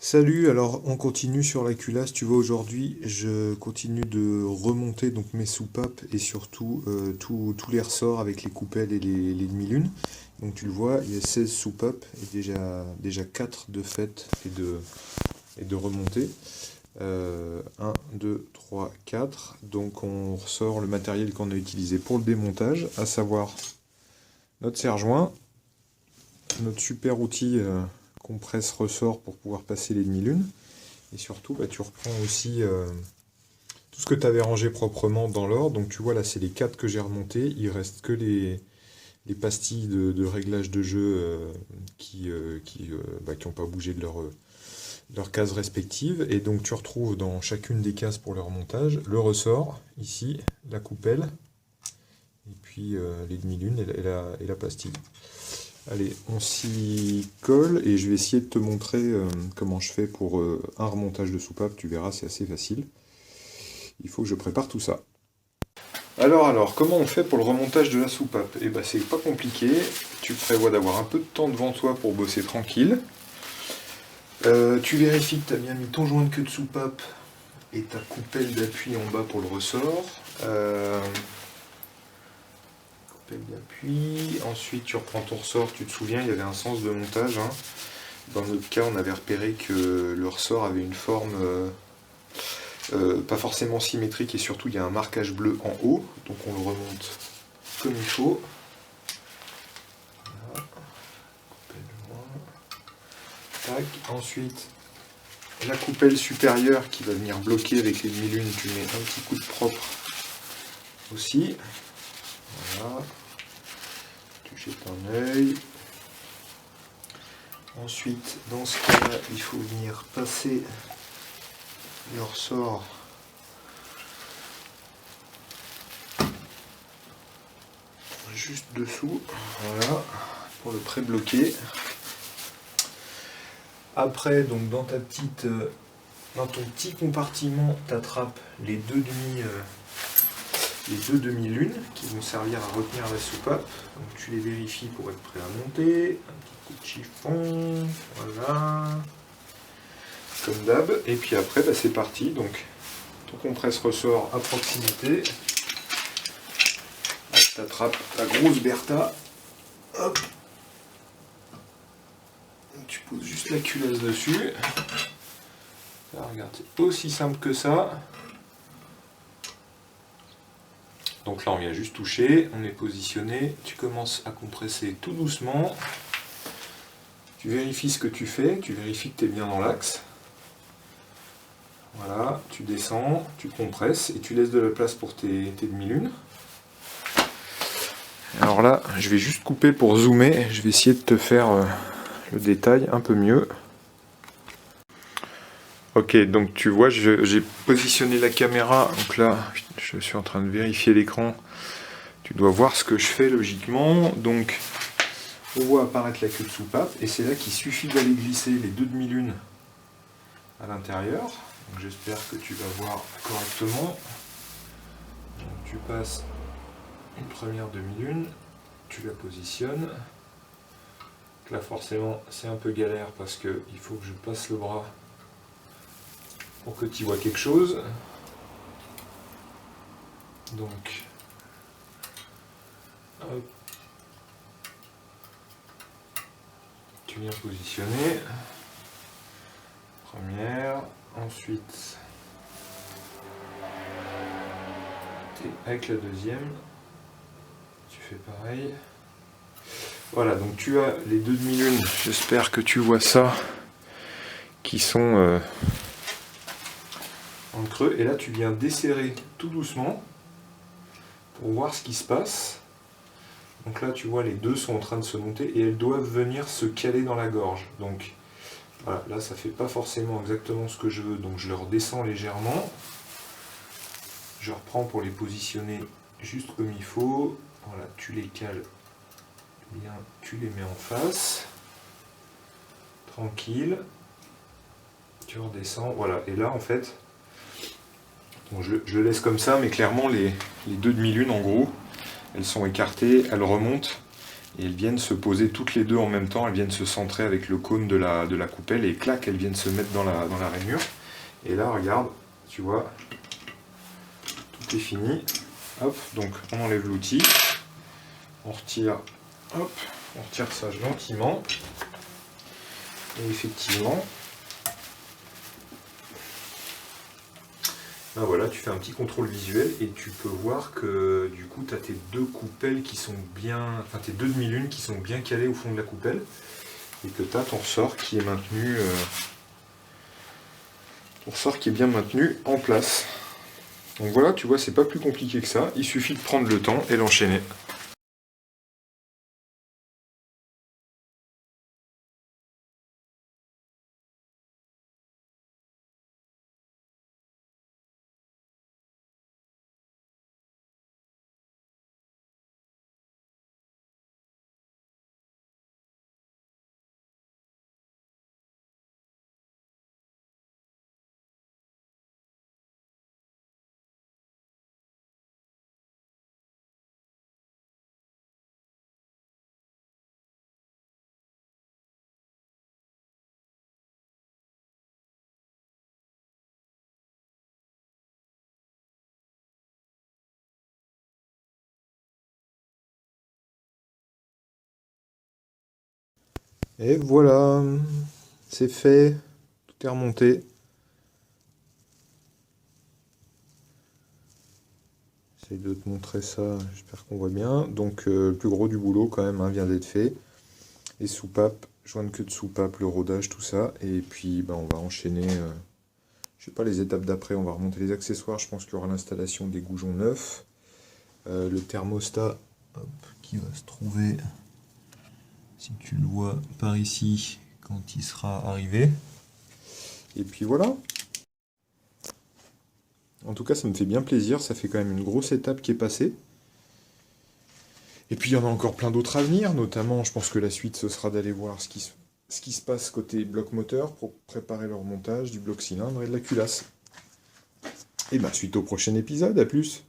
Salut, alors on continue sur la culasse. Tu vois, aujourd'hui je continue de remonter donc mes soupapes et surtout tous les ressorts avec les coupelles et les demi-lunes. Donc tu le vois, il y a 16 soupapes et déjà 4 de faites et de remontées. 1, 2, 3, 4. Donc on ressort le matériel qu'on a utilisé pour le démontage, à savoir notre serre-joint, notre super outil compresse-ressort pour pouvoir passer les demi-lunes. Et surtout, tu reprends aussi tout ce que tu avais rangé proprement dans l'ordre. Donc tu vois, là, c'est les 4 que j'ai remontés. Il reste que les pastilles de réglage de jeu qui n'ont pas bougé de leur case respective. Et donc tu retrouves dans chacune des cases pour le remontage le ressort, ici, la coupelle, et puis les demi-lunes et la pastille. Allez, on s'y colle et je vais essayer de te montrer comment je fais pour un remontage de soupape. Tu verras, c'est assez facile. Il faut que je prépare tout ça. Alors, comment on fait pour le remontage de la soupape? Eh ben, c'est pas compliqué. Tu prévois d'avoir un peu de temps devant toi pour bosser tranquille. Tu vérifies que tu as bien mis ton joint de queue de soupape et ta coupelle d'appui en bas pour le ressort. D'appui. Ensuite, tu reprends ton ressort. Tu te souviens, il y avait un sens de montage. Hein. Dans notre cas, on avait repéré que le ressort avait une forme pas forcément symétrique et surtout, il y a un marquage bleu en haut. Donc, on le remonte comme il faut. Voilà. Tac. Ensuite, la coupelle supérieure qui va venir bloquer avec les demi-lunes. Tu mets un petit coup de propre aussi. Voilà. Tu jettes un œil. Ensuite, dans ce cas-là, il faut venir passer le ressort juste dessous, voilà, pour le pré-bloquer. Après, donc dans ton petit compartiment, tu attrapes les deux demi-lunes qui vont servir à retenir la soupape. Donc tu les vérifies pour être prêt à monter. Un petit coup de chiffon, voilà, comme d'hab. Et puis après, c'est parti. Donc ton compresse ressort à proximité. Tu attrapes ta grosse Bertha. Hop. Tu poses juste la culasse dessus. Là, regarde, c'est aussi simple que ça. Donc là, on vient juste toucher, on est positionné. Tu commences à compresser tout doucement. Tu vérifies ce que tu fais, tu vérifies que tu es bien dans l'axe. Voilà, tu descends, tu compresses et tu laisses de la place pour tes demi-lunes. Alors là, je vais juste couper pour zoomer. Je vais essayer de te faire le détail un peu mieux. Ok, donc tu vois, j'ai positionné la caméra. Donc là, je suis en train de vérifier l'écran. Tu dois voir ce que je fais logiquement. Donc, on voit apparaître la queue de soupape. Et c'est là qu'il suffit d'aller glisser les deux demi-lunes à l'intérieur. Donc j'espère que tu vas voir correctement. Donc, tu passes une première demi-lune. Tu la positionnes. Donc là, forcément, c'est un peu galère parce qu'il faut que je passe le bras pour que tu vois quelque chose. Donc, hop. Tu viens positionner. Première, ensuite, avec la deuxième, tu fais pareil. Voilà, donc tu as les deux demi-lunes, j'espère que tu vois ça, qui sont en creux. Et là, tu viens desserrer tout doucement pour voir ce qui se passe. Donc là, tu vois, les deux sont en train de se monter et elles doivent venir se caler dans la gorge. Donc voilà, là, ça fait pas forcément exactement ce que je veux. Donc je le redescends légèrement. Je reprends pour les positionner juste comme il faut. Voilà, tu les cales bien, tu les mets en face. Tranquille. Tu redescends. Voilà, et là, en fait, bon, je laisse comme ça, mais clairement, les deux demi-lunes, en gros, elles sont écartées, elles remontent. Et elles viennent se poser toutes les deux en même temps, elles viennent se centrer avec le cône de la coupelle, et clac, elles viennent se mettre dans la rainure. Et là, regarde, tu vois, tout est fini. Hop, donc on enlève l'outil, on retire, hop, on retire ça gentiment. Et effectivement, ben voilà, tu fais un petit contrôle visuel et tu peux voir que du coup tu as tes deux coupelles qui sont bien, enfin tes deux demi-lunes qui sont bien calées au fond de la coupelle, et que tu as ton ressort qui est maintenu, ton ressort qui est bien maintenu en place. Donc voilà, tu vois, c'est pas plus compliqué que ça, il suffit de prendre le temps et l'enchaîner. Et voilà, c'est fait, tout est remonté. J'essaye de te montrer ça, j'espère qu'on voit bien. Donc le plus gros du boulot quand même, hein, vient d'être fait. Les soupapes, jointe queue de soupape, le rodage, tout ça. Et puis ben, on va enchaîner, je sais pas, les étapes d'après, on va remonter les accessoires. Je pense qu'il y aura l'installation des goujons neufs. Le thermostat, hop, qui va se trouver, si tu le vois par ici, quand il sera arrivé. Et puis voilà. En tout cas, ça me fait bien plaisir, ça fait quand même une grosse étape qui est passée. Et puis il y en a encore plein d'autres à venir, notamment je pense que la suite ce sera d'aller voir ce qui se passe côté bloc moteur pour préparer le remontage du bloc cylindre et de la culasse. Et ben suite au prochain épisode, à plus!